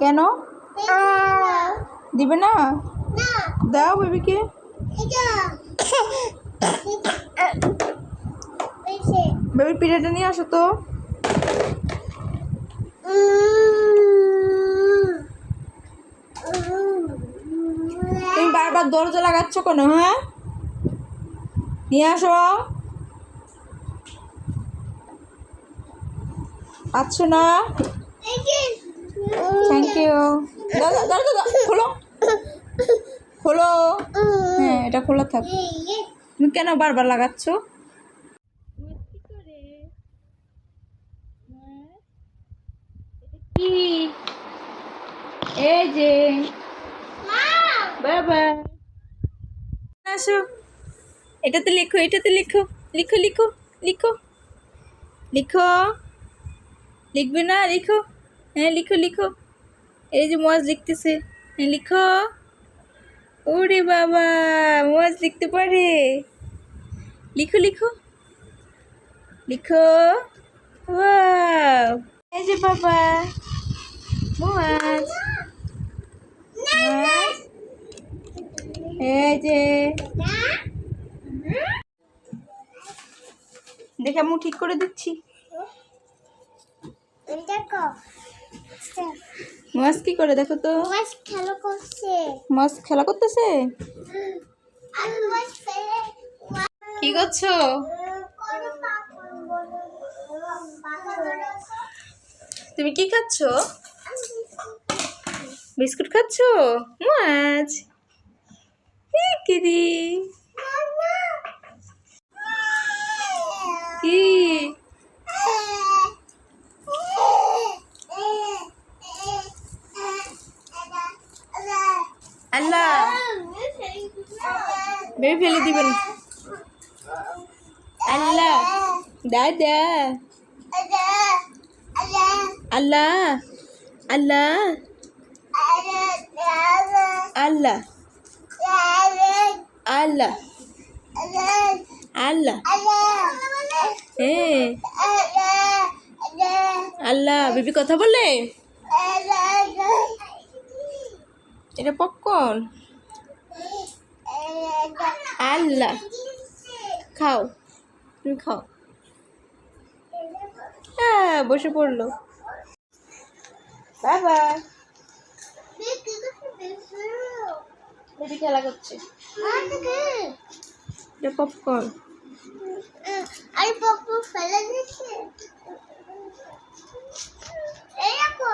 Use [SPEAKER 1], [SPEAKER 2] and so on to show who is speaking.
[SPEAKER 1] কেন দিবে না? দাও বেবিকে। বেবির পিঠাটা নিয়ে আসো তো। তুমি বারবার দরজা লাগাচ্ছ কেন? হ্যাঁ, নিয়ে আসো। পাচ্ছ না? Thank you. খোলো খোলো। হ্যাঁ, এটা খোলা থাক। তুমি কেন বারবার লাগাচ্ছ? কি এই যে বাবা আসো, এটাতে লিখো, এটাতে লিখো, লিখো লিখো লিখো লিখো। লিখবে না? লিখো। হ্যাঁ লিখো লিখো। এই যে মজ লিখতেছে। হ্যাঁ লিখো। ওরে বাবা, মজ লিখতে পারে। লিখো লিখো লিখো। ওয়াও, এই যে বাবা মজ। এই যে দেখে আমি ঠিক করে দিচ্ছি। মাছ কি করে দেখো তো। মাছ খেলা করতেছে। কি করছো? তুমি কি খাচ্ছ? বিস্কুট খাচ্ছ? মাছ কি আল্লাহ, বের ফেলে দিবেন। আল্লাহ, দাদা, আল্লাহ আল্লাহ আল্লাহ আল্লাহ আল্লাহ। হ্যাঁ আল্লাহ। বেবি কথা বলে? এটা পপকর্ন। আল্লাহ, খাও, তুমি খাও। হ্যাঁ, বসে পড়লো বাবা। বেবি খেলা করছে। এটা পপকর্ন।
[SPEAKER 2] আর পপকর্ন ফেলে দিচ্ছে। এই দেখো।